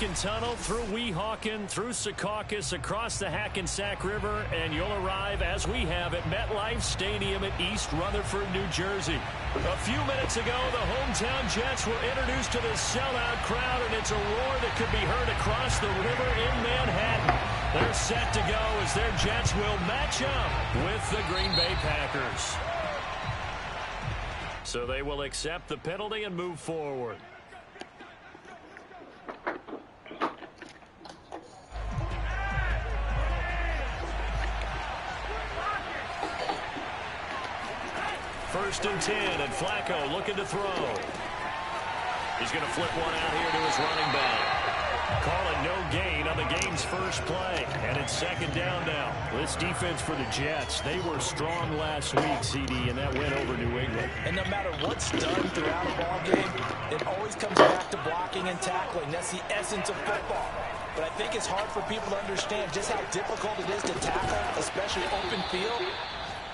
Lincoln Tunnel, through Weehawken, through Secaucus, across the Hackensack River, and you'll arrive, as we have, at MetLife Stadium at East Rutherford, New Jersey. A few minutes ago, the hometown Jets were introduced to the sellout crowd, and it's a roar that could be heard across the river in Manhattan. They're set to go as their Jets will match up with the Green Bay Packers. So they will accept the penalty and move forward. First and 10, and Flacco looking to throw. He's going to flip one out here to his running back. Call it no gain on the game's first play, and it's second down now. This defense for the Jets, they were strong last week, CD, and that went over New England. And no matter what's done throughout a ball game, it always comes back to blocking and tackling. That's the essence of football. But I think it's hard for people to understand just how difficult it is to tackle, especially open field.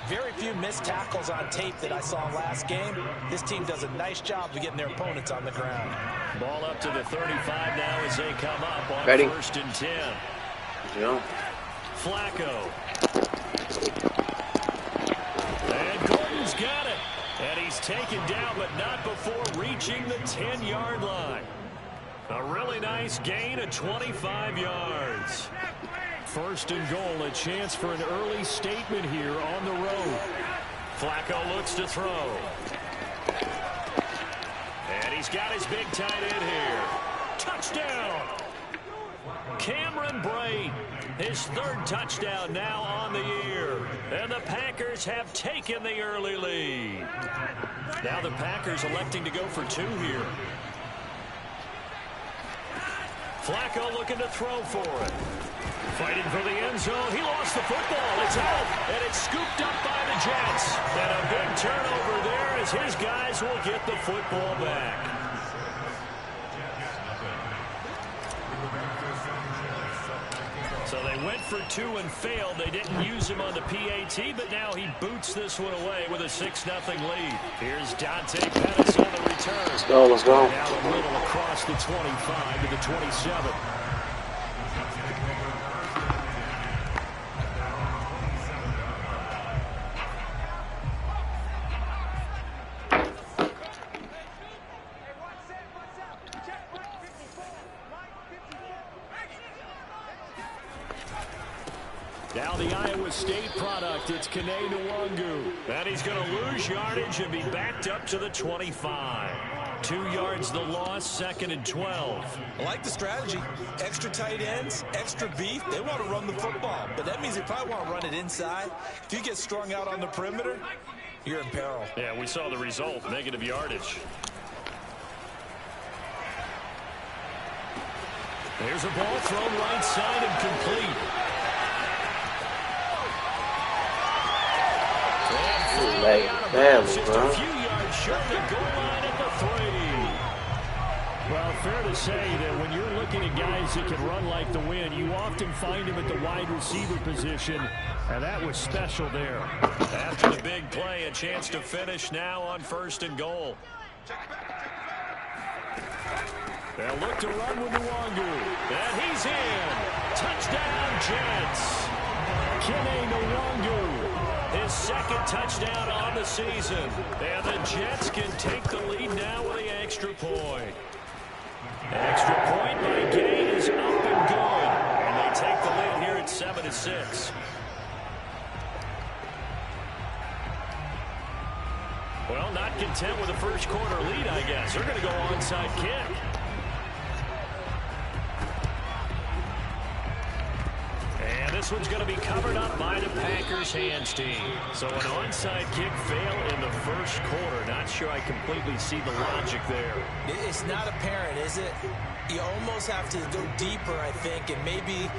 Very few missed tackles on tape that I saw last game. This team does a nice job of getting their opponents on the ground. Ball up to the 35 now as they come up on first and 10. Yeah. Flacco. And Gordon's got it. And he's taken down, but not before reaching the 10-yard line. A really nice gain of 25 yards. First and goal, a chance for an early statement here on the road. Flacco looks to throw. And he's got his big tight end here. Touchdown! Cameron Brate, his third touchdown now on the year. And the Packers have taken the early lead. Now the Packers electing to go for two here. Flacco looking to throw for it. Fighting for the end zone. He lost the football. It's out, and it's scooped up by the Jets. And a big turnover there as his guys will get the football back. So they went for two and failed. They didn't use him on the PAT, but now he boots this one away with a 6-0 lead. Here's Dante Pettis on the return. Let's go, let's go. Now a little across the 25 to the 27. Now the Iowa State product, it's Kene Nwangu. And he's going to lose yardage and be backed up to the 25. 2 yards the loss, second and 12. I like the strategy. Extra tight ends, extra beef. They want to run the football, but that means they probably want to run it inside. If you get strung out on the perimeter, you're in peril. Yeah, we saw the result, negative yardage. There's a ball thrown right side and complete. Just a few yards short of the goal line at the 3. Well, fair to say that when you're looking at guys that can run like the wind, you often find them at the wide receiver position, and that was special there. After the big play, a chance to finish now on first and goal. They'll look to run with Nwangu. And he's in. Touchdown, Jets. Kene Nwangu, his second touchdown on the season. And the Jets can take the lead now with the extra point. Extra point by Gay is up and good. And they take the lead here at 7-6. Well, not content with the first quarter lead, I guess. They're going to go onside kick. And this one's going to be covered up by the Packers hands team. So an onside kick fail in the first quarter. Not sure I completely see the logic there. It's not apparent, is it? You almost have to go deeper, I think, and maybe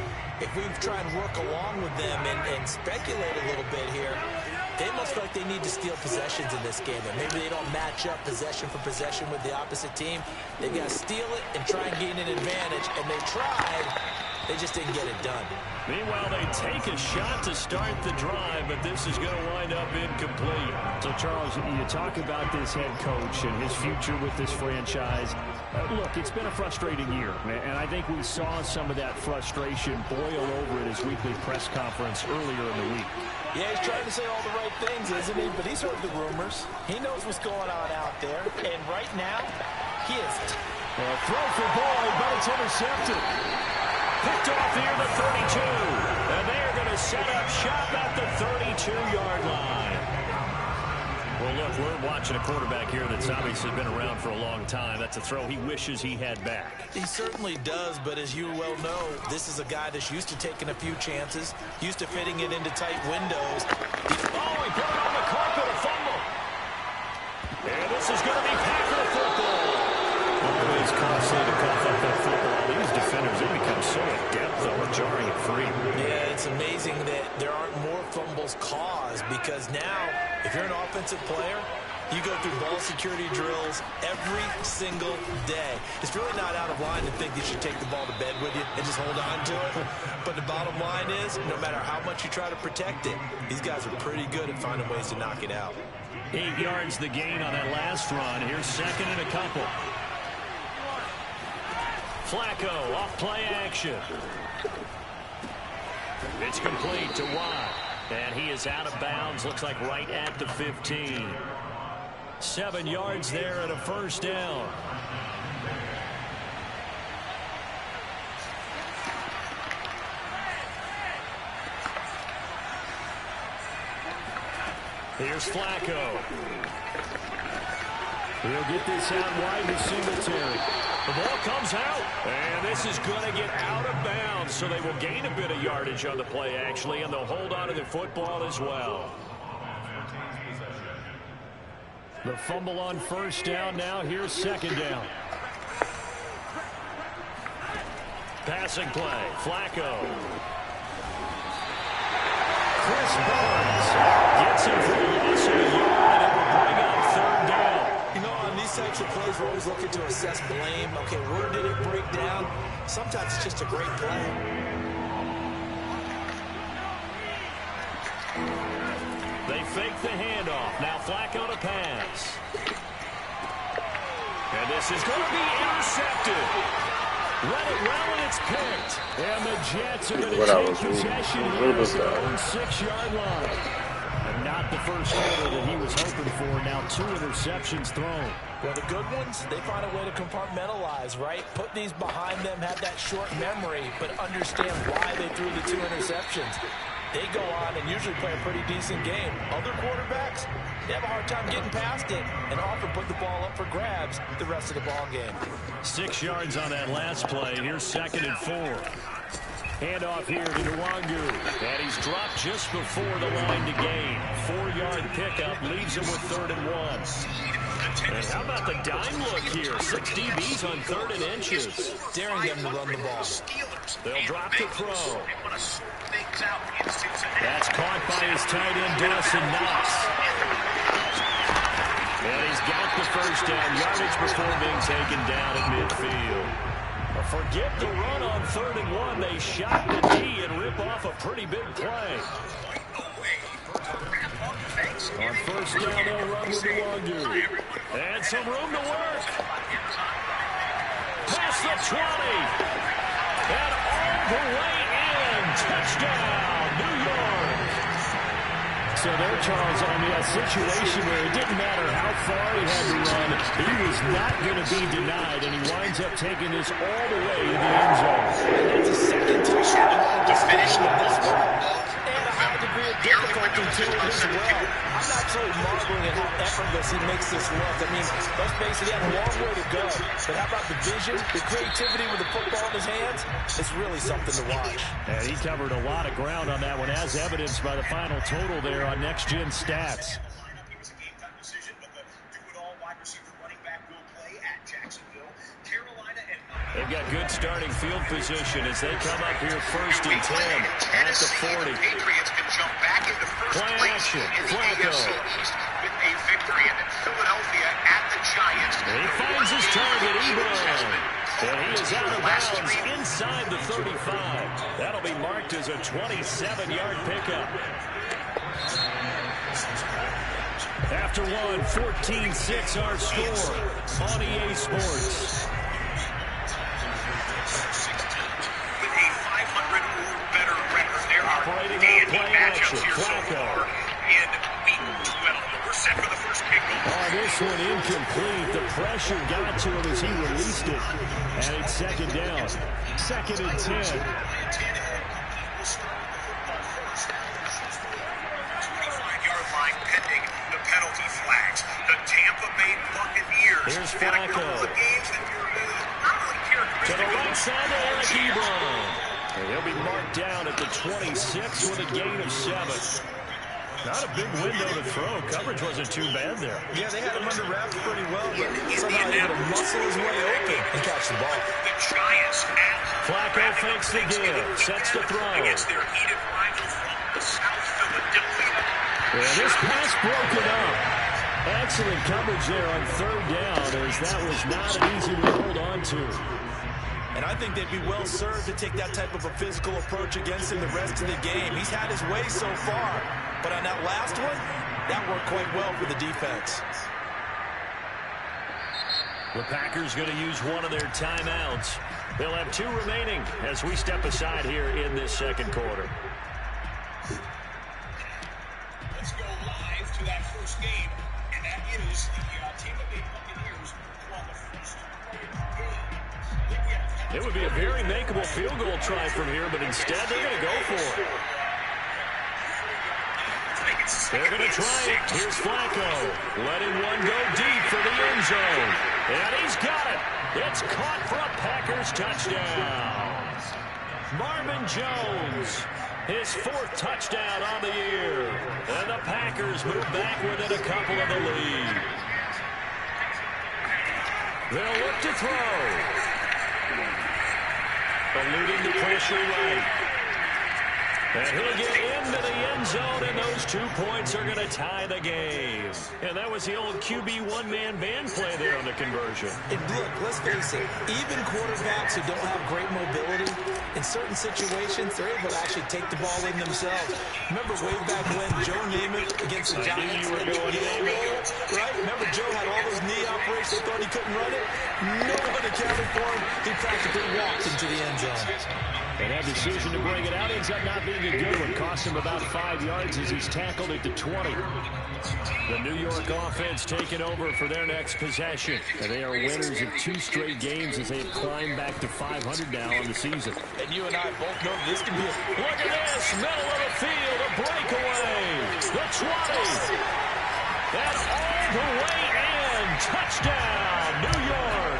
if we try and work along with them and speculate a little bit here, they almost feel like they need to steal possessions in this game. And maybe they don't match up possession for possession with the opposite team. They've got to steal it and try and gain an advantage. And they tried. They just didn't get it done. Meanwhile, they take a shot to start the drive, but this is going to wind up incomplete. So, Charles, you talk about this head coach and his future with this franchise. Look, it's been a frustrating year, and I think we saw some of that frustration boil over at his weekly press conference earlier in the week. Yeah, he's trying to say all the right things, isn't he? But he's heard the rumors. He knows what's going on out there. And right now, he is... throw for Boyd, but it's intercepted. Picked off here the 32. And they are going to set up shop at the 32-yard line. Well, look, we're watching a quarterback here that's obviously been around for a long time. That's a throw he wishes he had back. He certainly does, but as you well know, this is a guy that's used to taking a few chances, used to fitting it into tight windows. He put it on the carpet, a fumble. And this is going to be Packer football. Always costly to cough up that football. These defenders, they become so adept, though, at jarring it free. Yeah, it's amazing that there aren't more fumbles caused because now, if you're an offensive player, you go through ball security drills every single day. It's really not out of line to think you should take the ball to bed with you and just hold on to it. But the bottom line is, no matter how much you try to protect it, these guys are pretty good at finding ways to knock it out. 8 yards the gain on that last run. Here's second and a couple. Flacco off play action. It's complete to Watt. And he is out of bounds. Looks like right at the 15. 7 yards there and a first down. Here's Flacco. He'll get this out wide to Singletary. The ball comes out, and this is going to get out of bounds, so they will gain a bit of yardage on the play, actually, and they'll hold on to the football as well. The fumble on first down now. Here's second down. Passing play. Flacco. Chris Barnes gets him for a loss of a yard, and it will bring up third down. You know, on these types of plays, we're always looking to assess blame. Okay, where did it break down? Sometimes it's just a great play. They fake the handoff. Now Flacco to pass. And this is going to be intercepted. Read it well, and it's picked. And the Jets are going to take possession here at their own 6-yard line. And not the first quarter that he was hoping for. Now 2 interceptions thrown. Well, the good ones, they find a way to compartmentalize, right? Put these behind them, have that short memory, but understand why they threw the 2 interceptions. They go on and usually play a pretty decent game. Other quarterbacks, they have a hard time getting past it and often put the ball up for grabs the rest of the ball game. 6 yards on that last play. Here's second and 4. Handoff here to Nwangu. And he's dropped just before the line to gain. 4-yard pickup leaves him with 3rd and 1. And how about the dime look here? 6 DBs on 3rd and inches. Daring them to run the ball. They'll drop the throw. That's caught by his tight end, Dawson Knox. And he's got the first down. Yardage before being taken down at midfield. Forget the run on 3rd and 1. They shot the D and rip off a pretty big play. On first down, they'll run with Nwangu. And some room to work. past the 20. And all the way in. Touchdown, New York. So there, Charles, I mean, a situation where it didn't matter how far he had to run, he was not going to be denied, and he winds up taking this all the way to the end zone. That's a second touchdown to finish this one. And a high degree of difficulty to it as well. I'm absolutely marveling at how effortless he makes this look. I mean, let's face it, he had a long way to go. But how about the vision, the creativity with the football in his hands? It's really something to watch. And he covered a lot of ground on that one, as evidenced by the final total there on Next Gen Stats. They've got good starting field position as they come up here 1st and 10 at the 40. Patriots can jump back into first Play place action. in the Flacco. AFC East with a victory, and then Philadelphia at the Giants. And he finds his target, Ebron. And he is out of bounds inside the 35. That'll be marked as a 27-yard pickup. After one, 14-6 our score on EA Sports. With a 500 or better record, there are Operating on dandy play matchups action. here so Flacco. far in week 12. We're set for the first kickoff. Oh, this one incomplete. The pressure got to him as he released it. And it's 2nd down. 2nd and 10. Pending the penalty flags. The Tampa Bay Buccaneers Here's had a couple Flacco. of games that were not really To the characteristic right of side to Eric Ebron. And he'll be marked down at the 26 with a gain of 7. Not a big window to throw. Coverage wasn't too bad there. Yeah, they had him under wraps pretty well, but somehow able to muscle his way open and catch the ball. the Giants at Flacco fakes the give. Sets to throw. against their heated rivals from the South Philadelphia. And this pass broken up. Excellent coverage there on 3rd down, as that was not an easy one to hold on to. And I think they'd be well served to take that type of a physical approach against him the rest of the game. He's had his way so far, but on that last one, that worked quite well for the defense. The Packers going to use one of their timeouts. They'll have 2 remaining as we step aside here in this 2nd quarter. Let's go live to that first game, and that is the Tampa Bay Buccaneers who are the first to play the game. It would be a very makeable field goal try from here, but instead they're going to go for it. They're going to try it. Here's Flacco, letting one go deep for the end zone. And he's got it. It's caught for a Packers touchdown. Marvin Jones, his 4th touchdown on the year. And the Packers move back within a couple of the lead. They'll look to throw. Eluding the pressure right. And he'll get into the end zone, and those 2 points are going to tie the game. And that was the old QB one-man band play there on the conversion. And look, let's face it, even quarterbacks who don't have great mobility, in certain situations, they're able to actually take the ball in themselves. Remember way back when Joe Namath against the Giants, you were going right? Remember Joe had all those knee operations, they thought he couldn't run it? No one accounted for him. He practically walked into the end zone. And that decision to bring it out ends up not being a good one. Cost him about 5 yards as he's tackled at the 20. The New York offense taking over for their next possession. And they are winners of 2 straight games as they have climbed back to 500 now on the season. And you and I both know this can be a... Look at this, middle of the field, a breakaway. The 20. And all the way in. Touchdown, New York.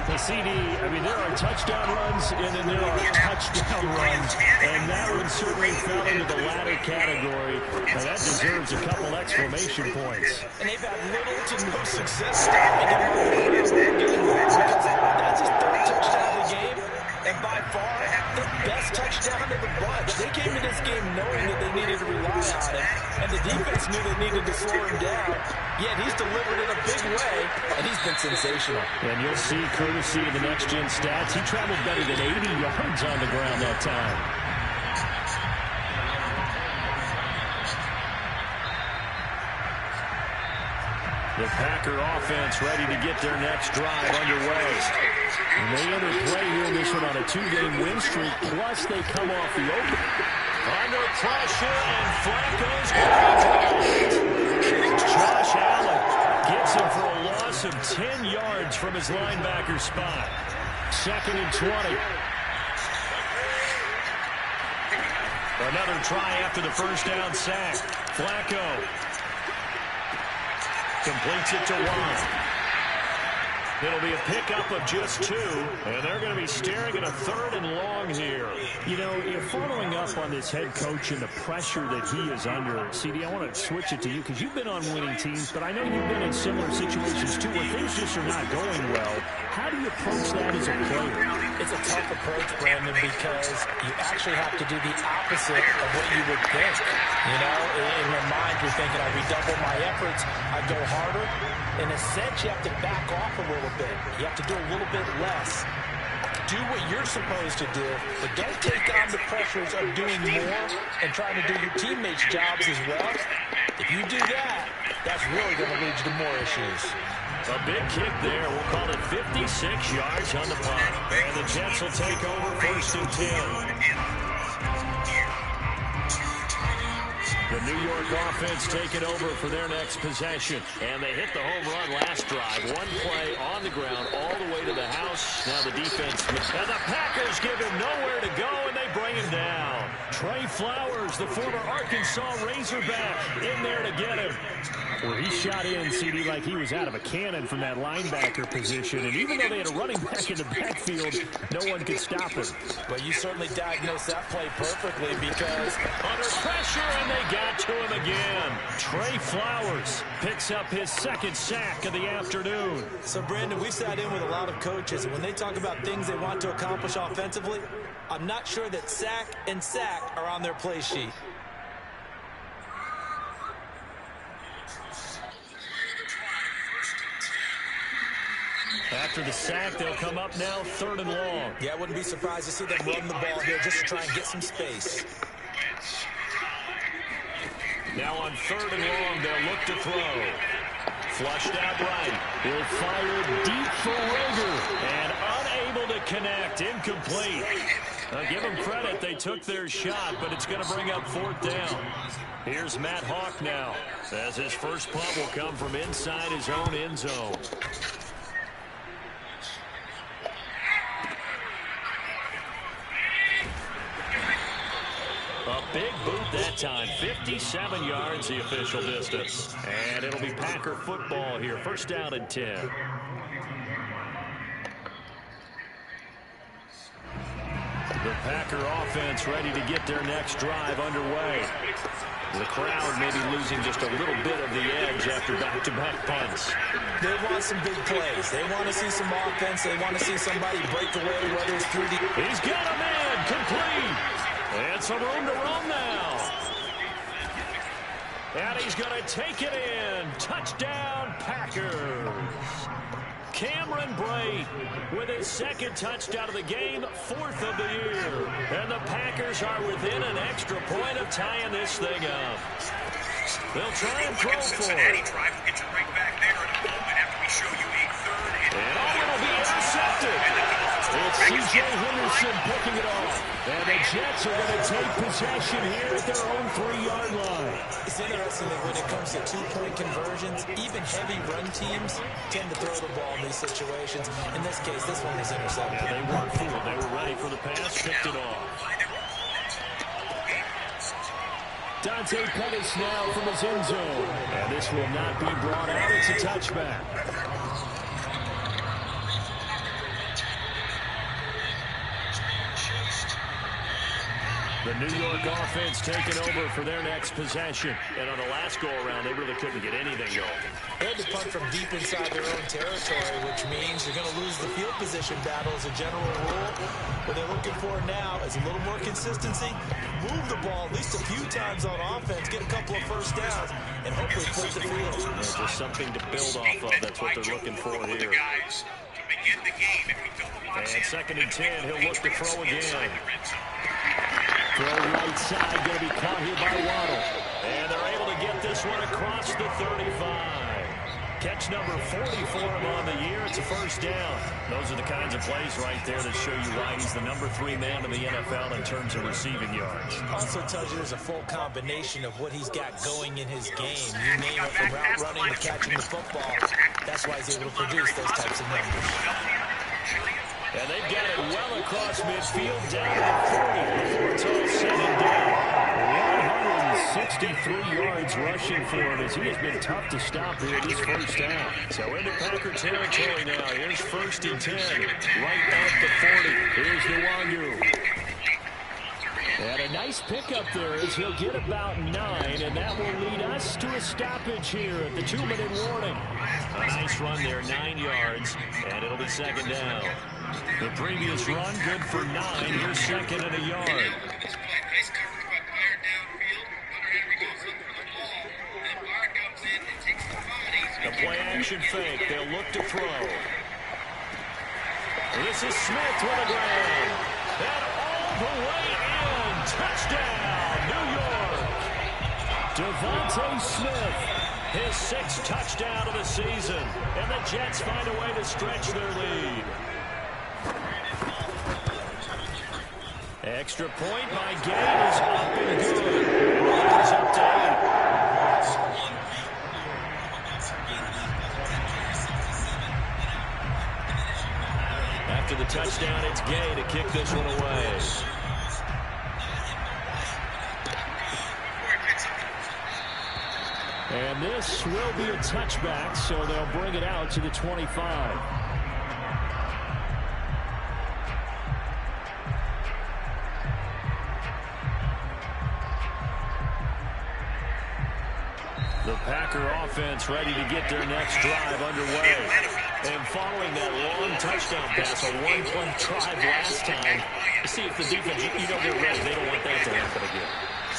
The CD, I mean, there are touchdown runs, and then there are touchdown runs, and that one certainly fell into the latter category, and that deserves a couple exclamation points. And they've had little to no success stopping him because that's his 3rd touchdown of the game, and by far the best touchdown of the bunch. They came to this game knowing that they needed to rely on him, and the defense knew they needed to slow him down. Yet he's delivered in a big way, and he's been sensational. And you'll see, courtesy of the next-gen stats, he traveled better than 80 yards on the ground that time. The Packer offense ready to get their next drive underway. And they enter play here in this one on a 2-game win streak, plus they come off the open. Under pressure, and Flacco's going to be dropped. Josh Allen gets him for a loss of 10 yards from his linebacker spot. 2nd and 20. Another try after the first down sack. Flacco completes it to Watt. It'll be a pickup of just 2, and they're going to be staring at a 3rd and long here. You know, you're following up on this head coach and the pressure that he is under. CD, I want to switch it to you because you've been on winning teams, but I know you've been in similar situations too where things just are not going well. How do you approach that as a player? It's a tough approach, Brandon, because you actually have to do the opposite of what you would think. You know, in your mind, you're thinking, I redouble my efforts, I go harder. In a sense, you have to back off a little bit. You have to do a little bit less. Do what you're supposed to do, but don't take on the pressures of doing more and trying to do your teammates' jobs as well. If you do that, that's really going to lead you to more issues. A big kick there. We'll call it 56 yards on the punt. And the Jets will take over 1st and 10. The New York offense taking over for their next possession. And they hit the home run last drive. One play on the ground all the way to the house. Now the defense. And the Packers give him nowhere to go, and they bring him down. Trey Flowers, the former Arkansas Razorback, in there to get him. Well, he shot in, CD, like he was out of a cannon from that linebacker position. And even though they had a running back in the backfield, no one could stop him. Well, you certainly diagnosed that play perfectly because under pressure, and they got to him again. Trey Flowers picks up his 2nd sack of the afternoon. So, Brandon, we've sat in with a lot of coaches, and when they talk about things they want to accomplish offensively, I'm not sure that sack and sack are on their play sheet. After the sack, they'll come up now 3rd and long. Yeah, I wouldn't be surprised to see them run the ball here just to try and get some space. Now on 3rd and long, they'll look to throw. Flushed out right. He'll fire deep for Rager. And unable to connect. Incomplete. Give them credit. They took their shot, but it's going to bring up 4th down. Here's Matt Hawk now, as his first punt will come from inside his own end zone. A big boot that time. 57 yards, the official distance. And it'll be Packer football here. 1st down and 10. The Packer offense ready to get their next drive underway. The crowd maybe losing just a little bit of the edge after back-to-back punts. They want some big plays. They want to see some offense. They want to see somebody break away, whether it's through the... He's got a man complete. And some room to roam now. And he's going to take it in. Touchdown, Packers. Cameron Brate with his 2nd touchdown of the game, 4th of the year. And the Packers are within an extra point of tying this thing up. They'll try and throw for it. And it'll be intercepted. It's C.J. Henderson picking it off. And the Jets are going to take possession here at their own 3-yard line. It's interesting that when it comes to 2-point conversions, even heavy run teams tend to throw the ball in these situations. In this case, this one was intercepted. Yeah, they weren't fooled. They were ready for the pass, picked it off. Dante Pettis now from his end zone. And this will not be brought out. It's a touchback. The New York offense taking over for their next possession. And on the last go-around, they really couldn't get anything going. They had to punt from deep inside their own territory, which means you're going to lose the field position battle as a general rule. What they're looking for now is a little more consistency, move the ball at least a few times on offense, get a couple of first downs, and hopefully flip the field. Yeah, just something to build off of. That's what they're looking for here. And 2nd and 10, he'll look to throw again. Throw right side, going to be caught here by Waddle. And they're able to get this one across the 35. Catch number 40 for him on the year. It's a first down. Those are the kinds of plays right there that show you why he's the number 3 man in the NFL in terms of receiving yards. Also tells you there's a full combination of what he's got going in his game. You name it, from route running to catching the football. That's why he's able to produce those types of numbers. And they've got it well across midfield, down to the 40 before it's all said and done. 163 yards rushing for him as he has been tough to stop here this first down. So into Packer territory now. Here's 1st and 10. Right at the 40. Here's Nwangu. And a nice pickup there as he'll get about 9, and that will lead us to a stoppage here at the 2-minute warning. A nice run there, 9 yards, and it'll be 2nd down. The previous run, good for 9. Here's 2nd and a yard. The play-action fake. They'll look to throw. This is Smith with a grab. And all the way in. Touchdown, New York. Devontae Smith, his 6th touchdown of the season. And the Jets find a way to stretch their lead. Extra point by Gay is up and good. He's up to 8. After the touchdown, it's Gay to kick this one away. And this will be a touchback, so they'll bring it out to the 25. The Packer offense ready to get their next drive underway. And following that long touchdown pass, a one-play drive last time, see if the defense, you know they're ready. They don't want that to happen again.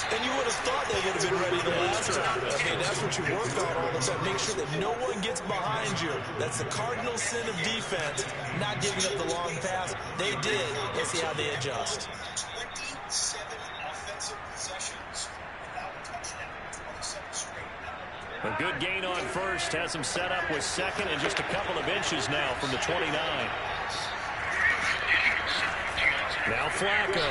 And you would have thought they would have been ready the last time. I mean, that's what you work on all the time. Make sure that no one gets behind you. That's the cardinal sin of defense, not giving up the long pass. They did. Let's see how they adjust. 27 offensive possessions without a touchdown. 27 straight. A good gain on first. Has him set up with 2nd and just a couple of inches now from the 29. Now Flacco.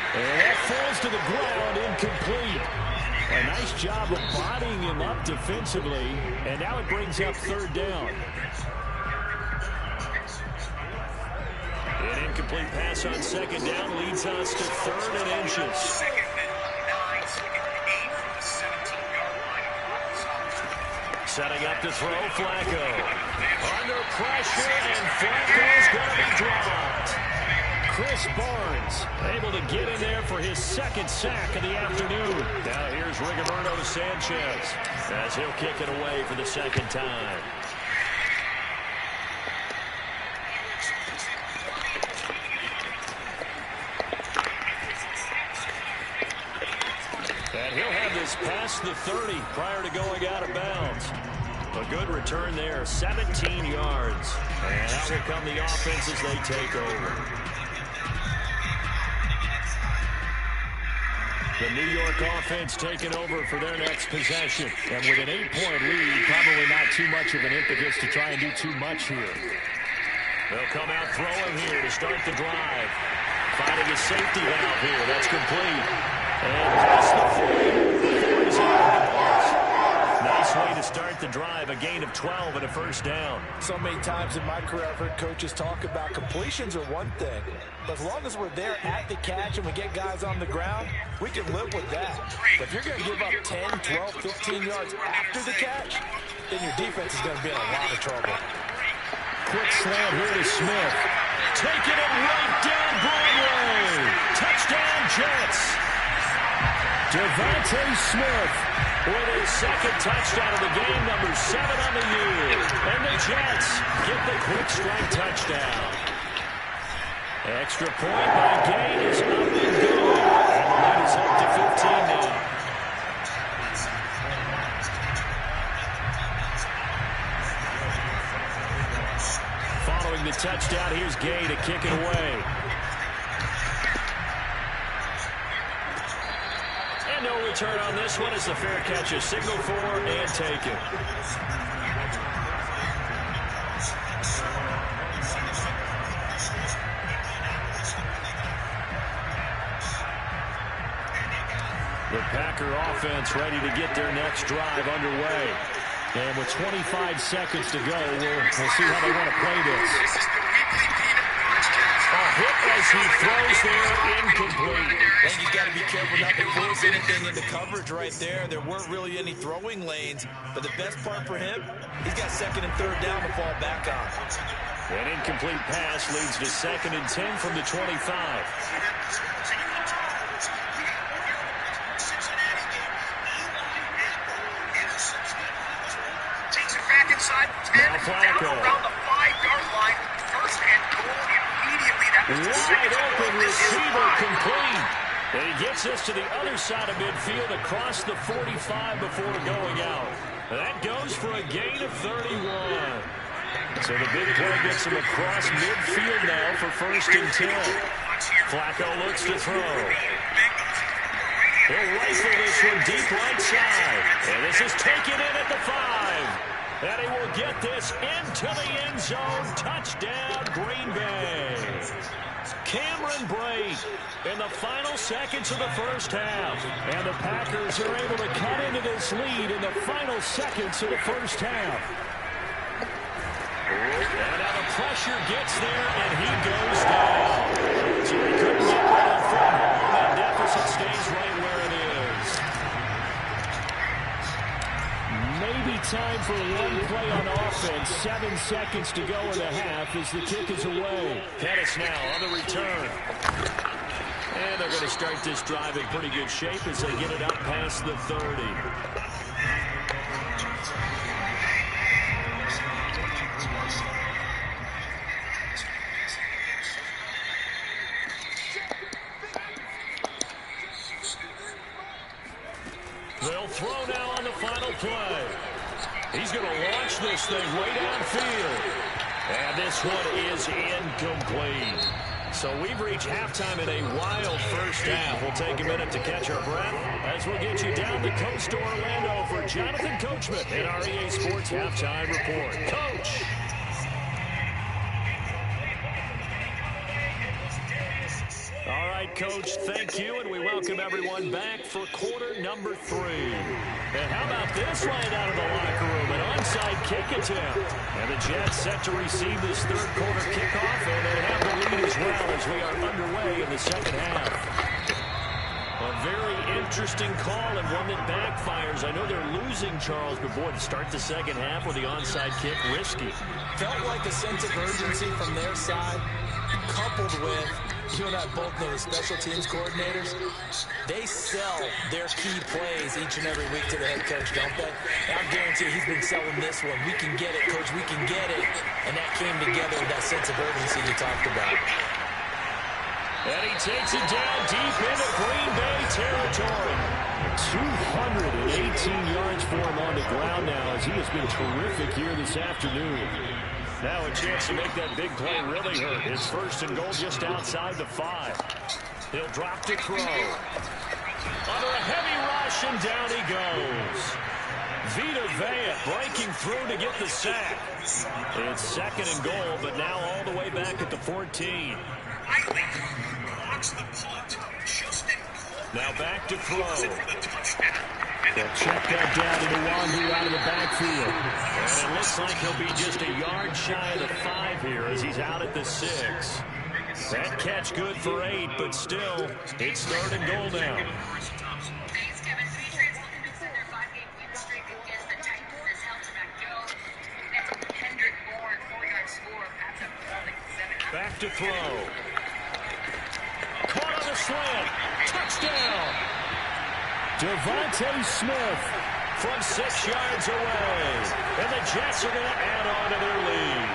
And that falls to the ground, incomplete. A nice job of bodying him up defensively. And now it brings up 3rd down. An incomplete pass on 2nd down leads us to 3rd and inches. Setting up to throw, Flacco. Under pressure, and Flacco's going to be dropped. Chris Barnes able to get in there for his 2nd sack of the afternoon. Now here's Rigoberto Sanchez as he'll kick it away for the 2nd time. And he'll have this past the 30 prior to going out of bounds. A good return there, 17 yards. And out will come the offense as they take over. The New York offense taking over for their next possession. And with an 8-point lead, probably not too much of an impetus to try and do too much here. They'll come out throwing here to start the drive. Finding a safety valve here. That's complete. And past the 40. Nice way to start the drive. A gain of 12 and a first down. So many times in my career, I've heard coaches talk about completions are one thing. But as long as we're there at the catch and we get guys on the ground, we can live with that. But if you're going to give up 10, 12, 15 yards after the catch, then your defense is going to be in a lot of trouble. Quick slant here to Smith. Taking it right down Broadway. Touchdown, Jets. Devontae Smith with his 2nd touchdown of the game, number 7 on the year. And the Jets get the quick strike touchdown. Extra point by Gay is up and good. And the lead is up to 15 now. Following the touchdown, here's Gay to kick it away. And no return on this one is the fair catch is signaled for and taken. The Packer offense ready to get their next drive underway. And with 25 seconds to go, we'll see how they want to play this. A hit as he throws there, incomplete. I think you've got to be careful not to force anything into coverage right there. There weren't really any throwing lanes, but the best part for him, he's got second and third down to fall back on. An incomplete pass leads to 2nd and 10 from the 25. Now Flacco. Around the 5-yard line, first and goal immediately. That was the Wide open receiver five. complete. And he gets us to the other side of midfield across the 45 before going out. That goes for a gain of 31. So the big play gets him across midfield now for 1st and 10. Flacco looks to throw. He'll rifle this one deep right side. And this is taken in at the 5. And he will get this into the end zone. Touchdown, Green Bay. Cameron Brate in the final seconds of the first half. And the Packers are able to cut into this lead in the final seconds of the first half. And now the pressure gets there, and he goes down. So he couldn't get rid of from home. That deficit stays right where it is. Maybe time for one play on offense. 7 seconds to go in the half as the kick is away. Pettis now on the return. And they're going to start this drive in pretty good shape as they get it up past the 30. They'll throw now on the final play. He's going to launch this thing way downfield. And this one is incomplete. So we've reached halftime in a wild first half. We'll take a minute to catch our breath as we'll get you down the coast to Orlando for Jonathan Coachman in our EA Sports Halftime Report. Coach. All right, Coach, thank you, and we welcome everyone back for quarter number 3. And how about this line out of the locker room? An onside kick attempt. And the Jets set to receive this third quarter kickoff, and they have the lead as well as we are underway in the second half. A very interesting call and one that backfires. I know they're losing, Charles, but boy, to start the second half with the onside kick, risky. Felt like a sense of urgency from their side, coupled with, you and I both know the special teams coordinators, they sell their key plays each and every week to the head coach, don't they? And I guarantee he's been selling this one. We can get it, Coach, we can get it. And that came together with that sense of urgency you talked about. And he takes it down deep into Green Bay territory. 218 yards for him on the ground now as he has been terrific here this afternoon. Now a chance to make that big play really hurt. It's 1st and goal just outside the 5. He'll drop to throw. Under a heavy rush, and down he goes. Vita Vea breaking through to get the sack. It's 2nd and goal, but now all the way back at the 14. Now back to throw. They'll check that down to Nwangu out of the backfield. And it looks like he'll be just a yard shy of the 5 here as he's out at the 6. That catch good for 8, but still, it's 3rd and goal now. Thanks, Kevin. Patriots looking to extend their 5-game win streak against the Titans as Helton goes. That's Kendrick Bourne, 4-yard score. Pats up 7. Back to throw. Caught on the slant. Touchdown. Devontae Smith From 6 yards away. And the Jets are going to add on to their lead.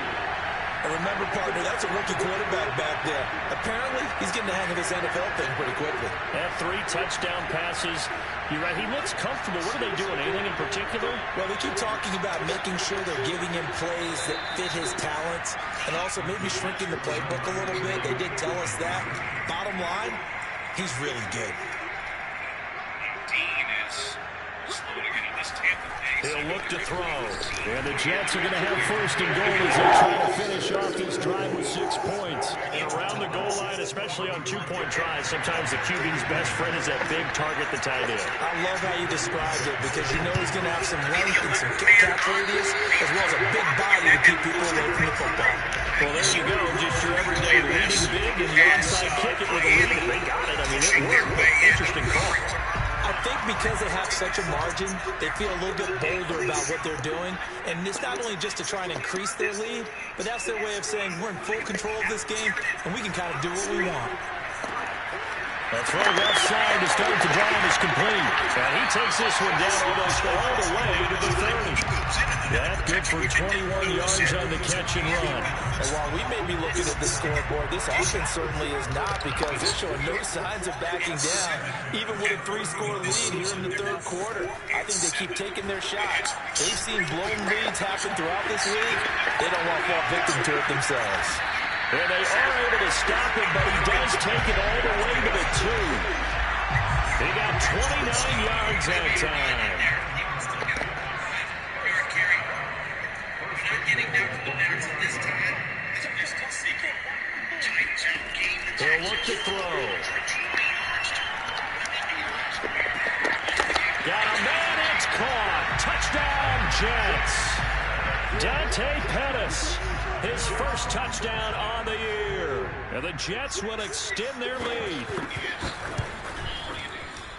And remember, partner, that's a rookie quarterback back there. Apparently, he's getting the hang of this NFL thing pretty quickly. Had 3 touchdown passes. You're right, he looks comfortable. What are they doing? Anything in particular? Well, they keep talking about making sure they're giving him plays that fit his talents and also maybe shrinking the playbook a little bit. They did tell us that. Bottom line, he's really good. Dean He'll look to throw. And the Jets are going to have first and goal as they try to finish off this drive with 6 points. And around the goal line, especially on two-point tries, sometimes the QB's best friend is that big target, the tight end. I love how you described it because you know he's going to have some length and some catch radius as well as a big body to keep people away from the football. Well, there you go. Just your everyday leading big and the onside kick it with a lead. They got it. I mean, it worked. Interesting call. I think because they have such a margin, they feel a little bit bolder about what they're doing. And it's not only just to try and increase their lead, but that's their way of saying we're in full control of this game, and we can kind of do what we want. That throw left side to start the drive is complete. And he takes this one down almost all the way to the 30. That good for 21 yards on the catch and run. And while we may be looking at the scoreboard, this offense certainly is not because they're showing no signs of backing down, even with a 3-score lead here in the third quarter. I think they keep taking their shots. They've seen blown leads happen throughout this league. They don't want to fall victim to it themselves. And they are able to stop him, but he does take it all the way to the 2. He got 29 yards that time. He'll look to throw. Got a man, it's caught. Touchdown, Jets. Dante Pettis, his first touchdown on the year. And the Jets will extend their lead.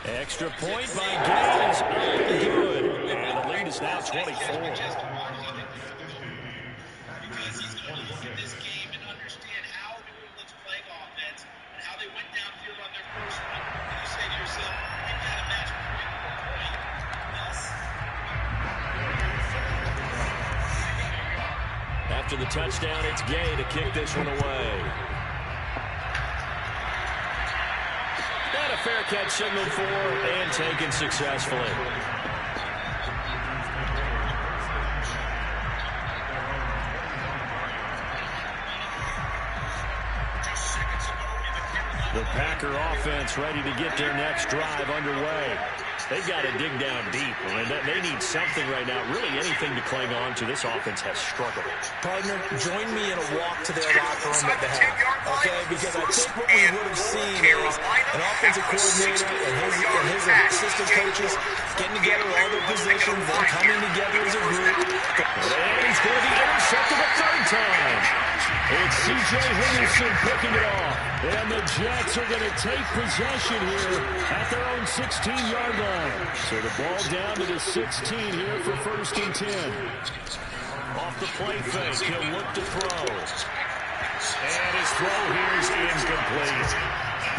Extra point by Gay is up and good. And the lead is now 24. Because he's going to look at this game and understand how New England's playing offense and how they went downfield on their first one. And you say to yourself, we've got to match point for point. Yes. After the touchdown, it's Gay to kick this one away. And a fair catch signaled for and taken successfully. The Packer offense ready to get their next drive underway. They've got to dig down deep, and they need something right now, really anything to cling on to. This offense has struggled. Partner, join me in a walk to their locker room at the half, okay? Because I think what we would have seen is an offensive coordinator and his assistant coaches getting together all their positions, then coming together as a group. And he's going to be intercepted a third time. It's C.J. Henderson picking it off. And the Jets are going to take possession here at their own 16-yard line. So the ball down to the 16 here for first and 10. Off the play fake, he'll look to throw. And his throw here is incomplete.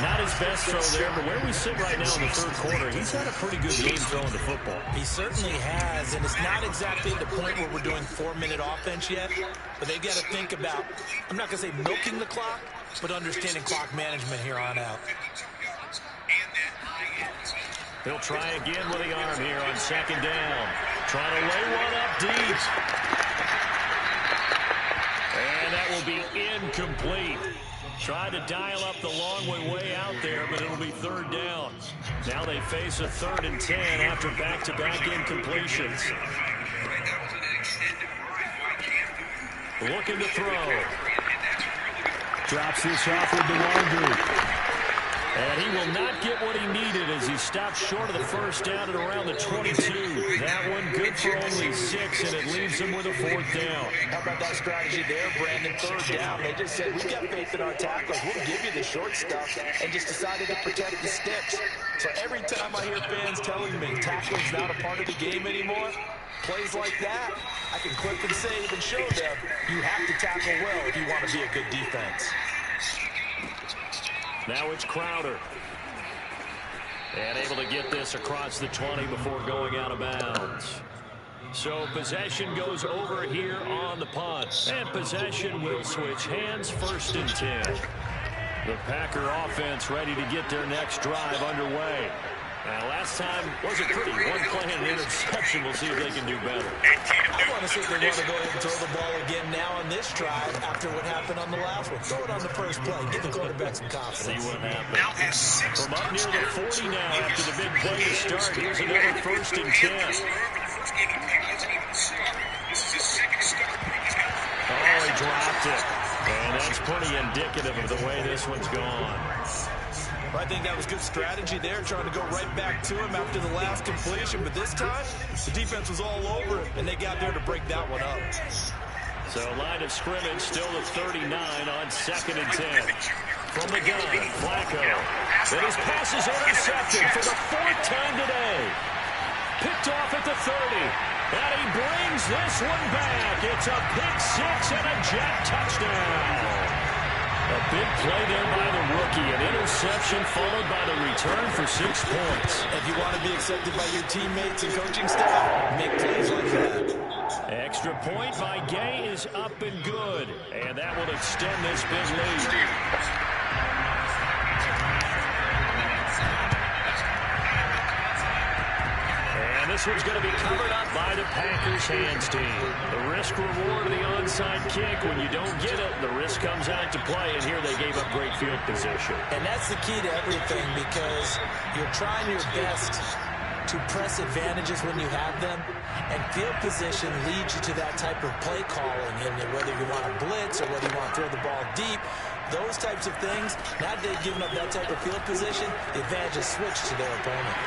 Not his best throw there, but where we sit right now in the third quarter, he's had a pretty good game throwing the football. He certainly has, and it's not exactly at the point where we're doing 4-minute offense yet, but they've got to think about, I'm not going to say milking the clock, but understanding clock management here on out. He'll try again with the arm here on second down. Trying to lay one up deep. And that will be incomplete. Try to dial up the long way out there, but it'll be third down. Now they face a 3rd and 10 after back-to-back incompletions. Looking to throw. Drops this off with DeWandu. And he will not get what he needed as he stopped short of the first down at around the 22. That one good for only 6, and it leaves him with a 4th down. How about that strategy there, Brandon? 3rd down. They just said, we've got faith in our tacklers. We'll give you the short stuff, and just decided to protect the sticks. So every time I hear fans telling me tackling's not a part of the game anymore, plays like that, I can clip and save and show them you have to tackle well if you want to be a good defense. Now it's Crowder. And able to get this across the 20 before going out of bounds. So possession goes over here on the punt. And possession will switch hands, 1st and 10. The Packer offense ready to get their next drive underway. Now, last time wasn't pretty. One play and an interception. We'll see if they can do better. I want to see if they want to go ahead and throw the ball again now on this drive after what happened on the last one. Throw it on the first play. Give the quarterback some confidence. See what happens. From up near the 40 now after the big play to start. Here's another 1st and 10. intercepted. And that's pretty indicative of the way this one's gone. I think that was good strategy there, trying to go right back to him after the last completion. But this time, the defense was all over it, and they got there to break that one up. So line of scrimmage still at 39 on 2nd and 10. From the gun, Flacco. And his pass is intercepted for the 4th time today. Picked off at the 30. And he brings this one back. It's a pick six and a jet touchdown. A big play there by the rookie. An interception followed by the return for 6 points. If you want to be accepted by your teammates and coaching staff, make plays like that. Extra point by Gay is up and good. And that will extend this big lead. And this one's going to be covered up by the Packers hands team. The risk reward of the onside kick. When you don't get it, the risk comes out to play. And here they gave up great field position. And that's the key to everything, because you're trying your best to press advantages when you have them. And field position leads you to that type of play calling. And whether you want to blitz or whether you want to throw the ball deep, those types of things, now that they've given up that type of field position, the advantage is switched to their opponent.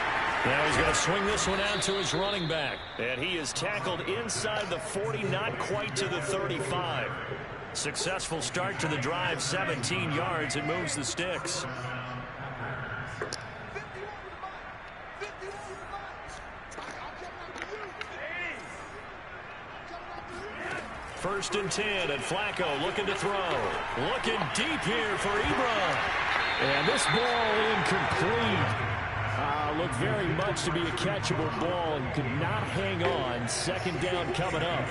Now he's going to swing this one out to his running back. And he is tackled inside the 40, not quite to the 35. Successful start to the drive, 17 yards, and moves the sticks. First and 10, and Flacco looking to throw. Looking deep here for Ebron. And this ball incomplete. Looked very much to be a catchable ball and could not hang on. 2nd down coming up.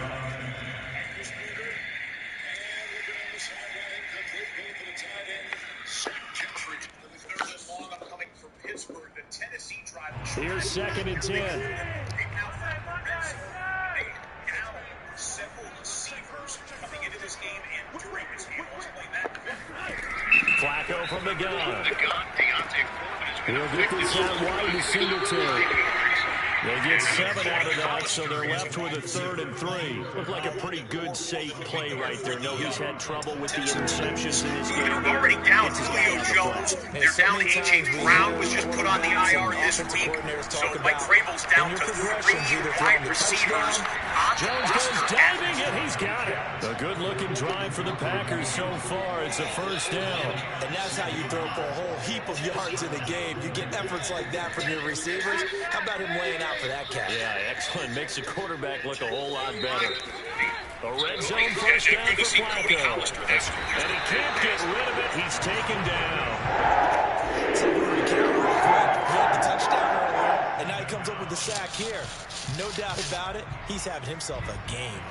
Here's 2nd and 10. Flacco from the gun. He'll get this out wide to Singletary. They get 7 out of that, so they're left with a 3rd and 3. Looked like a pretty good, safe play right there. No, he's had trouble with the interceptions in this game. They're already down Julio Jones. They're down A.J. Brown, was just put on the IR this week. So Mike Vrabel's down to 3 wide receivers. Jones goes diving, and he's got it. A good-looking drive for the Packers so far. It's a 1st down. And that's how you throw for a whole heap of yards in the game. You get efforts like that from your receivers. How about him laying out for that catch? Yeah, excellent. Makes the quarterback look a whole lot better. A red zone 1st down for Flacco. And he can't get rid of it. He's taken down. So we recount real quick. He had the touchdown earlier, and now he comes up with the sack here. No doubt about it, he's having himself a game.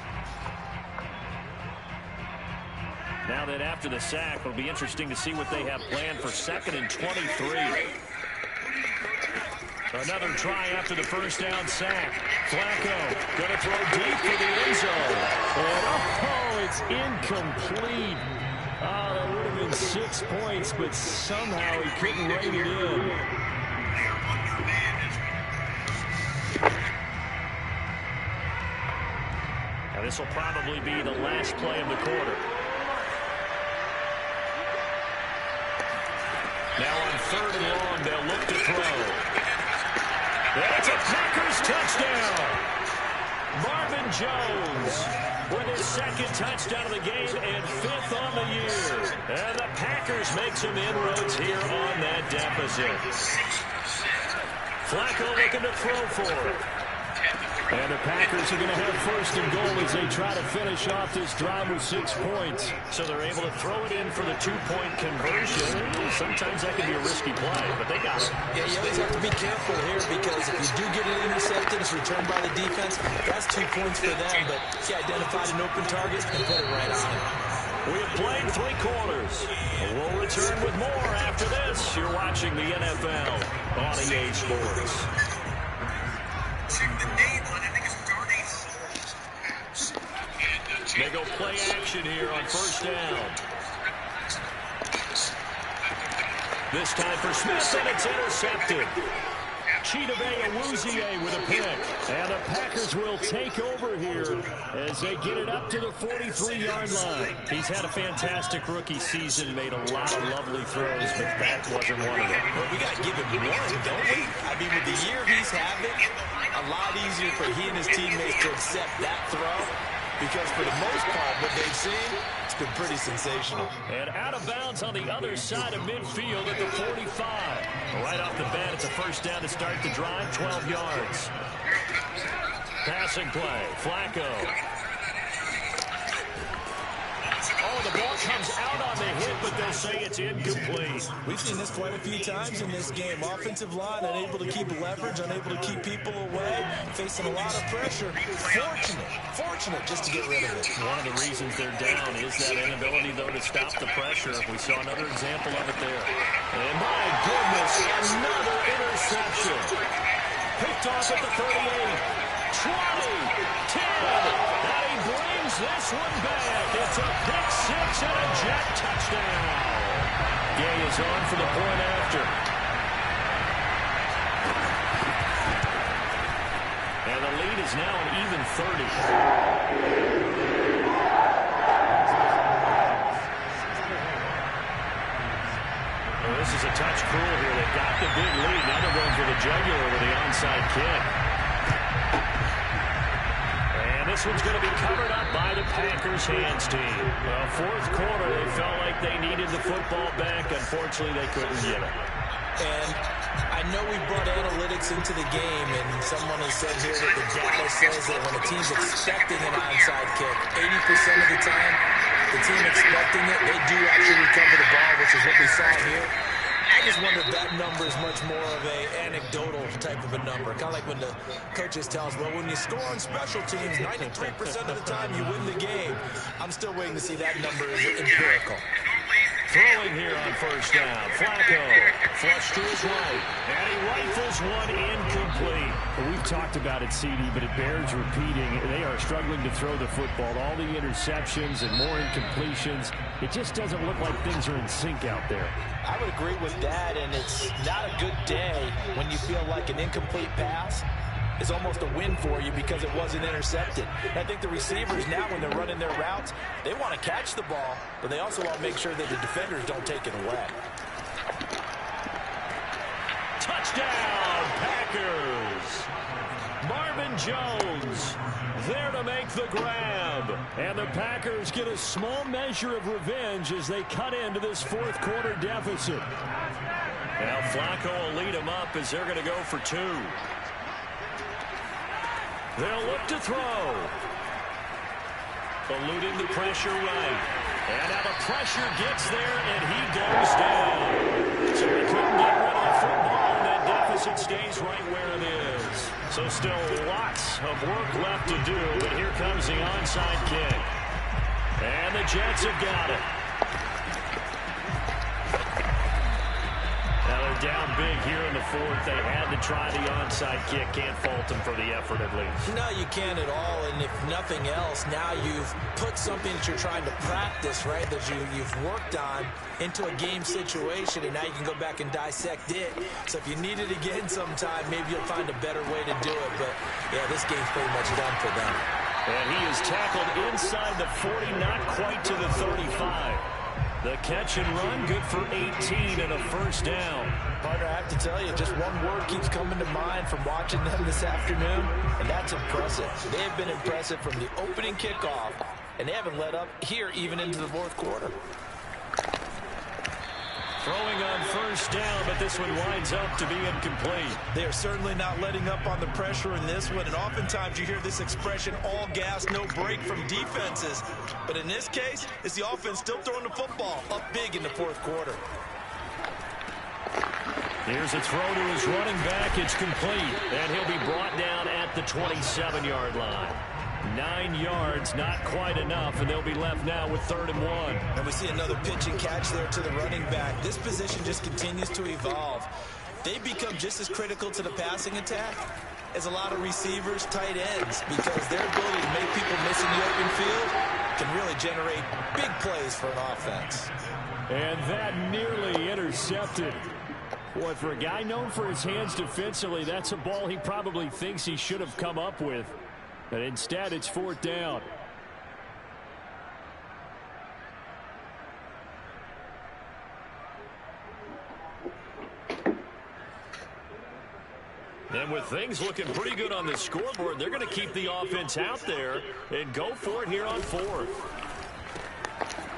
Now that after the sack, it'll be interesting to see what they have planned for 2nd and 23. Another try after the 1st down sack. Flacco going to throw deep for the end zone. And it's incomplete. That would have been 6 points, but somehow he couldn't rein it in. Now this will probably be the last play of the quarter. Now on 3rd and long, they'll look to throw. It's a Packers touchdown. Marvin Jones with his 2nd touchdown of the game and 5th on the year. And the Packers make some inroads here on that deficit. Flacco looking to throw for it. And the Packers are going to have 1st and goal as they try to finish off this drive with 6 points. So they're able to throw it in for the 2-point conversion. Sometimes that can be a risky play, but they got it. Yeah, you always have to be careful here, because if you do get it intercepted, it's returned by the defense, that's 2 points for them. But he identified an open target and put it right on it. We have played 3 quarters. We'll return with more after this. You're watching the NFL on EA Sports. They go play action here on 1st down. This time for Smith, and it's intercepted. Chidobe Awuzie with a pick. And the Packers will take over here as they get it up to the 43-yard line. He's had a fantastic rookie season, made a lot of lovely throws, but that wasn't one of them. Well, we got to give him one, don't we? I mean, with the year he's having, a lot easier for he and his teammates to accept that throw, because for the most part, what they've seen, it's been pretty sensational. And out of bounds on the other side of midfield at the 45. Right off the bat, it's a first down to start the drive, 12 yards. Passing play, Flacco. Oh, the ball comes out on the hit, but they'll say it's incomplete. We've seen this quite a few times in this game. Offensive line unable to keep leverage, unable to keep people away, facing a lot of pressure. Fortunate just to get rid of it. One of the reasons they're down is that inability, though, to stop the pressure. We saw another example of it there. And my goodness, another interception. Picked off at the 38. 20, 10, and he brings this one back. It's a pick six and a jet touchdown. Gay is on for the point after. And the lead is now an even 30. Well, this is a touch cruel here. They've got the big lead. Now they're going for the jugular with the onside kick. This one's going to be covered up by the Packers hands team. Well, fourth quarter, they felt like they needed the football back. Unfortunately, they couldn't get it. And I know we brought analytics into the game, and someone has said here that the data says that when a team's expecting an onside kick, 80% of the time, the team expecting it, they do actually recover the ball, which is what we saw here. I just wonder if that number is much more of a anecdotal type of a number. Kind of like when the coaches tell us, well, when you score on special teams, 93% of the time you win the game. I'm still waiting to see that number is empirical. Throwing here on first down. Flacco, flush to his right, and he rifles one incomplete. Well, we've talked about it, CD, but it bears repeating. They are struggling to throw the football. All the interceptions and more incompletions. It just doesn't look like things are in sync out there. I would agree with that, and it's not a good day when you feel like an incomplete pass is almost a win for you because it wasn't intercepted. And I think the receivers now, when they're running their routes, they want to catch the ball, but they also want to make sure that the defenders don't take it away. Touchdown, Packers! Marvin Jones there to make the grab. And the Packers get a small measure of revenge as they cut into this fourth quarter deficit. Now Flacco will lead them up as they're going to go for two. They'll look to throw. Eluding the pressure right. And now the pressure gets there, and he goes down. So he couldn't get rid of the football, and that deficit stays right where it is. So still lots of work left to do, but here comes the onside kick. And the Jets have got it. Now they're down big here in the fourth. They had to try the onside kick. Can't fault them for the effort at least. No, you can't at all. And if nothing else, now you've put something that you're trying to practice, right, that you've worked on into a game situation, and now you can go back and dissect it. So if you need it again sometime, maybe you'll find a better way to do it. But, yeah, this game's pretty much done for them. And he is tackled inside the 40, not quite to the 35. The catch and run, good for 18 and a first down. Partner, I have to tell you, just one word keeps coming to mind from watching them this afternoon, and that's impressive. They have been impressive from the opening kickoff, and they haven't let up here even into the fourth quarter. Throwing on first down, but this one winds up to be incomplete. They are certainly not letting up on the pressure in this one, and oftentimes you hear this expression, all gas, no break from defenses. But in this case, it's the offense still throwing the football up big in the fourth quarter. Here's a throw to his running back. It's complete, and he'll be brought down at the 27-yard line. 9 yards, not quite enough, and they'll be left now with 3rd and 1. And we see another pitch and catch there to the running back. This position just continues to evolve. They become just as critical to the passing attack as a lot of receivers, tight ends, because their ability to make people miss in the open field can really generate big plays for an offense. And that nearly intercepted. Boy, for a guy known for his hands defensively, that's a ball he probably thinks he should have come up with. But instead, it's 4th down. And with things looking pretty good on the scoreboard, they're going to keep the offense out there and go for it here on 4th.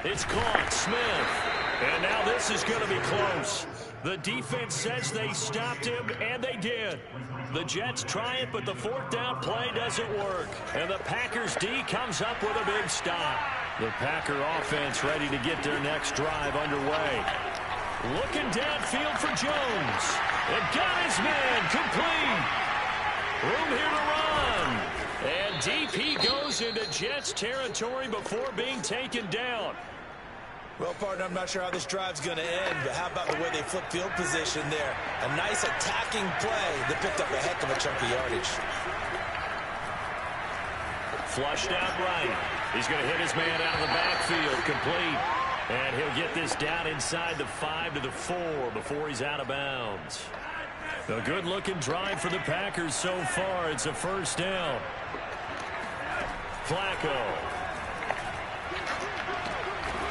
It's caught. Smith. And now this is going to be close. The defense says they stopped him, and they did. The Jets try it, but the 4th down play doesn't work. And the Packers D comes up with a big stop. The Packer offense ready to get their next drive underway. Looking downfield for Jones. And got his man complete. Room here to run. And DP goes into Jets territory before being taken down. Well, partner, I'm not sure how this drive's going to end, but how about the way they flip field position there? A nice attacking play that picked up a heck of a chunk of yardage. Flushed out right. He's going to hit his man out of the backfield, complete. And he'll get this down inside the 5 to the 4 before he's out of bounds. A good-looking drive for the Packers so far. It's a 1st down. Flacco.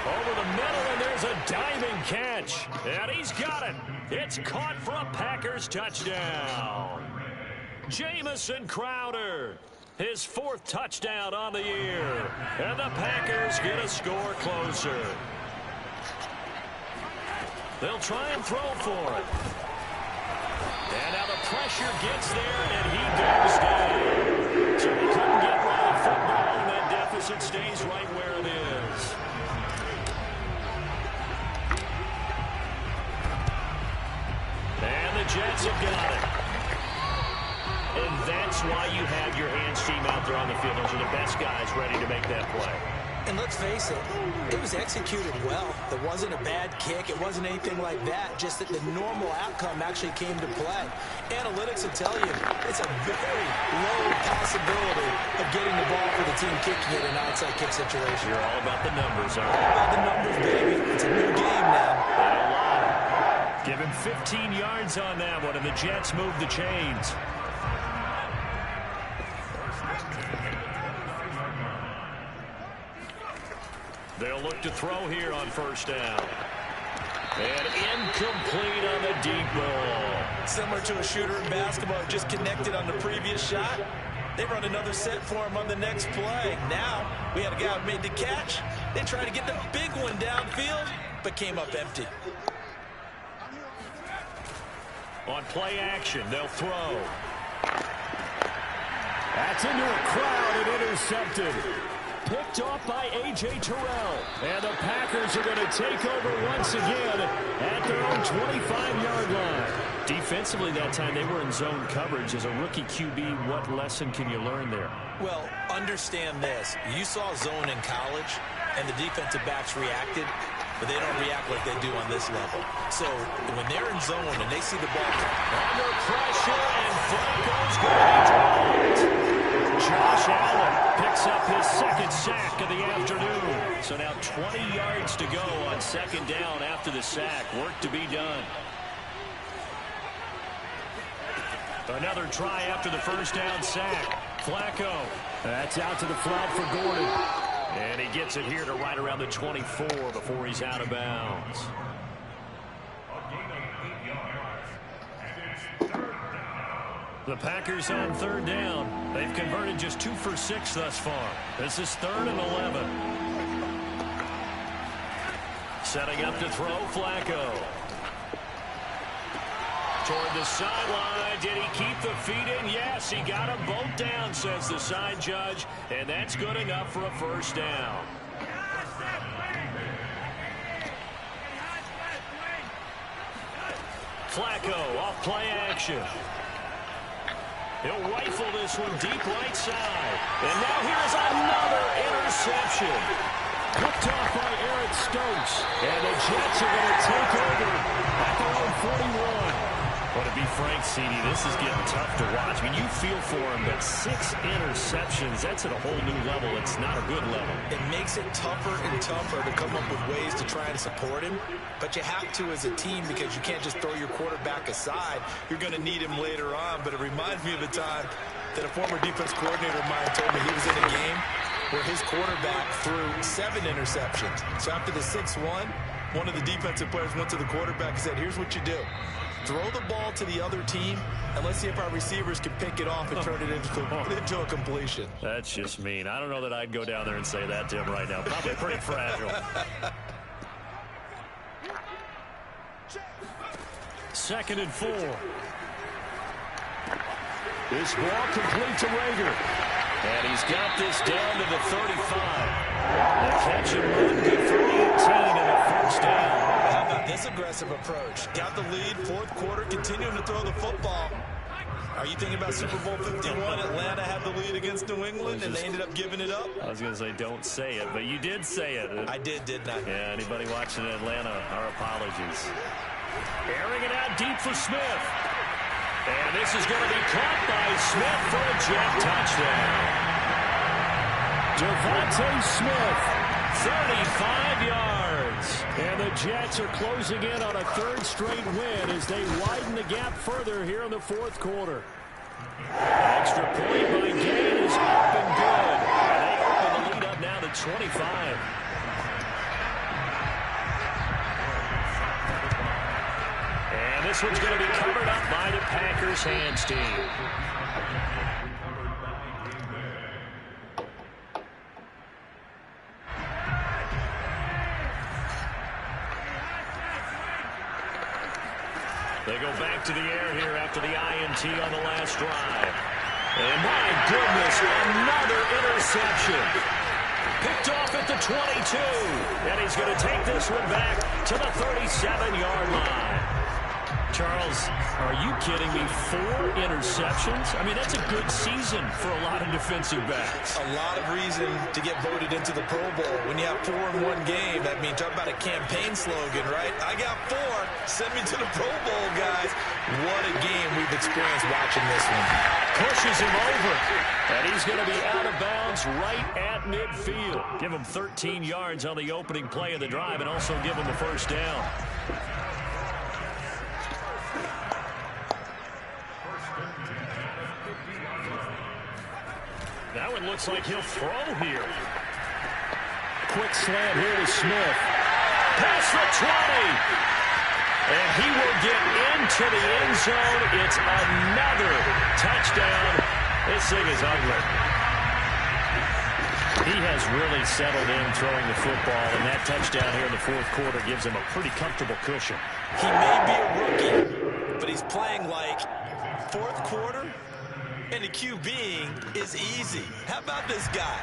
Over the middle, and there's a diving catch. And he's got it. It's caught for a Packers touchdown. Jamison Crowder. His 4th touchdown on the year. And the Packers get a score closer. They'll try and throw for it. And now the pressure gets there, and he goes down. So he couldn't get rid of the football, and that deficit stays right where it is. And the Jets have got it. And that's why you have your hands team out there on the field. Those are the best guys ready to make that play. And let's face it, it was executed well. There wasn't a bad kick. It wasn't anything like that. Just that the normal outcome actually came to play. Analytics will tell you it's a very low possibility of getting the ball for the team kicking it in an onside kick situation. You're all about the numbers, aren't you? All about the numbers, baby. It's a new game now. They don't lie. Give him 15 yards on that one, and the Jets move the chains. They'll look to throw here on 1st down. And incomplete on the deep ball. Similar to a shooter in basketball, just connected on the previous shot. They run another set for him on the next play. Now, we had a guy who made the catch. They tried to get the big one downfield, but came up empty. On play action, they'll throw. That's into a crowd and intercepted. Picked off by A.J. Terrell. And the Packers are going to take over once again at their own 25-yard line. Defensively that time, they were in zone coverage. As a rookie QB, what lesson can you learn there? Well, understand this. You saw zone in college, and the defensive backs reacted, but they don't react like they do on this level. So when they're in zone and they see the ball under pressure, and Flacco's going to be dropped. Josh Allen picks up his 2nd sack of the afternoon. So now 20 yards to go on 2nd down after the sack. Work to be done. Another try after the 1st down sack. Flacco. That's out to the flat for Gordon. And he gets it here to right around the 24 before he's out of bounds. The Packers on 3rd down. They've converted just 2 for 6 thus far. This is 3rd and 11. Setting up to throw, Flacco. Toward the sideline. Did he keep the feet in? Yes, he got them both down, says the side judge. And that's good enough for a 1st down. Flacco off play action. He'll rifle this one deep right side. And now here's another interception. Picked off by Eric Stokes. And the Jets are going to take over at their own 41. Well, to be frank, CD, this is getting tough to watch. I mean, you feel for him, but 6 interceptions, that's at a whole new level. It's not a good level. It makes it tougher and tougher to come up with ways to try and support him, but you have to as a team because you can't just throw your quarterback aside. You're going to need him later on, but it reminds me of a time that a former defense coordinator of mine told me he was in a game where his quarterback threw 7 interceptions. So after the 6-1, one of the defensive players went to the quarterback and said, here's what you do. Throw the ball to the other team, and let's see if our receivers can pick it off and turn it into a completion. That's just mean. I don't know that I'd go down there and say that to him right now. Probably pretty fragile. 2nd and 4. This ball complete to Rager. And he's got this down to the 35. The catch and run, good for 18 and a first down. How about this aggressive approach? Got the lead, 4th quarter, continuing to throw the football. Are you thinking about Super Bowl 51? Atlanta had the lead against New England, and they ended up giving it up? I was going to say don't say it, but you did say it. I didn't I? Yeah, anybody watching Atlanta, our apologies. Airing it out deep for Smith. And this is going to be caught by Smith for a Jet touchdown. Devontae Smith, 35 yards. And the Jets are closing in on a 3rd straight win as they widen the gap further here in the 4th quarter. An extra point by Gay is up and good. And they open the lead up now to 25. And this one's going to be covered up by the Packers hands team. They go back to the air here after the INT on the last drive. And my goodness, another interception. Picked off at the 22. And he's going to take this one back to the 37-yard line. Charles, are you kidding me? 4 interceptions? I mean, that's a good season for a lot of defensive backs. A lot of reason to get voted into the Pro Bowl. When you have 4 in one game, that means talk about a campaign slogan, right? I got 4. Send me to the Pro Bowl, guys. What a game we've experienced watching this one. Pushes him over. And he's going to be out of bounds right at midfield. Give him 13 yards on the opening play of the drive and also give him a first down. That one looks like he'll throw here. Quick slant here to Smith. Past the 20. And he will get into the end zone. It's another touchdown. This thing is ugly. He has really settled in throwing the football, and that touchdown here in the 4th quarter gives him a pretty comfortable cushion. He may be a rookie, but he's playing like 4th quarter. And the QBing is easy. How about this guy?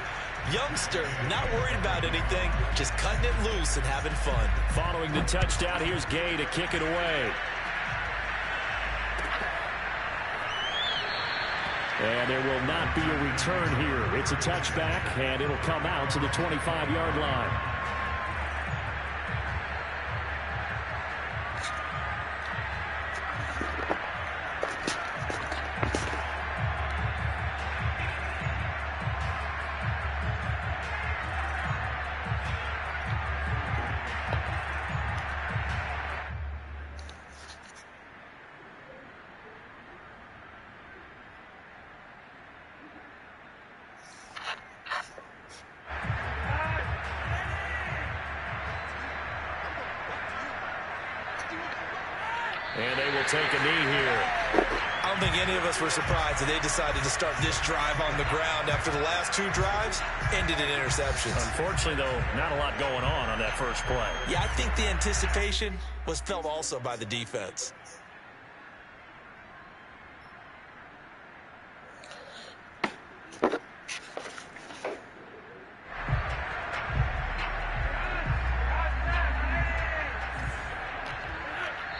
Youngster, not worried about anything, just cutting it loose and having fun. Following the touchdown, here's Gay to kick it away. And there will not be a return here. It's a touchback, and it'll come out to the 25-yard line. And they will take a knee here. I don't think any of us were surprised that they decided to start this drive on the ground after the last 2 drives ended in interceptions. Unfortunately, though, not a lot going on that first play. Yeah, I think the anticipation was felt also by the defense.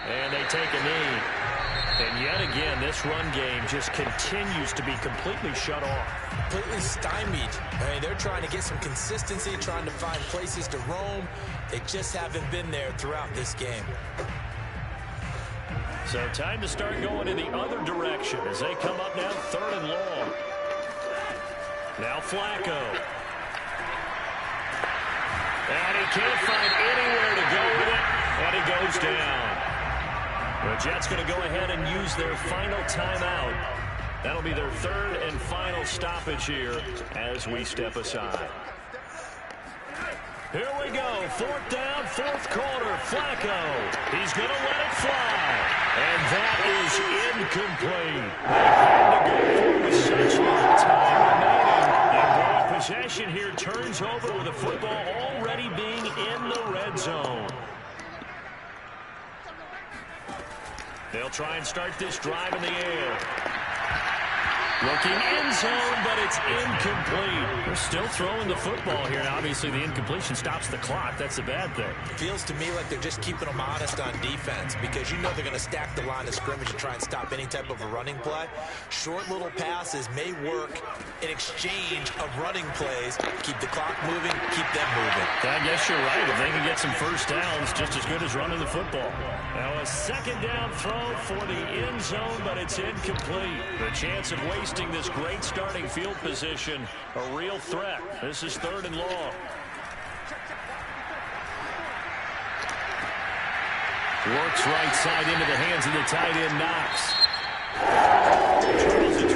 And they take a knee. And yet again, this run game just continues to be completely shut off. Completely stymied. I mean, they're trying to get some consistency, trying to find places to roam. They just haven't been there throughout this game. So time to start going in the other direction as they come up now 3rd and long. Now Flacco. And he can't find anywhere to go with it, and he goes down. The Jets going to go ahead and use their final timeout. That'll be their 3rd and final stoppage here as we step aside. Here we go. 4th down, 4th quarter. Flacco. He's going to let it fly. And that is incomplete. They had to go for it with such little time remaining. And ball possession here turns over with the football already being in the red zone. They'll try and start this drive in the air. Looking end zone, but it's incomplete. They're still throwing the football here. Now, obviously, the incompletion stops the clock. That's the bad thing. Feels to me like they're just keeping them honest on defense because you know they're going to stack the line of scrimmage and try and stop any type of a running play. Short little passes may work in exchange of running plays. Keep the clock moving, keep them moving. I guess you're right. If they can get some first downs, just as good as running the football. Now, a 2nd down throw for the end zone, but it's incomplete. The chance of wasting this great starting field position, a real threat. This is 3rd and long. Works right side into the hands of the tight end, Knox. Charles, it's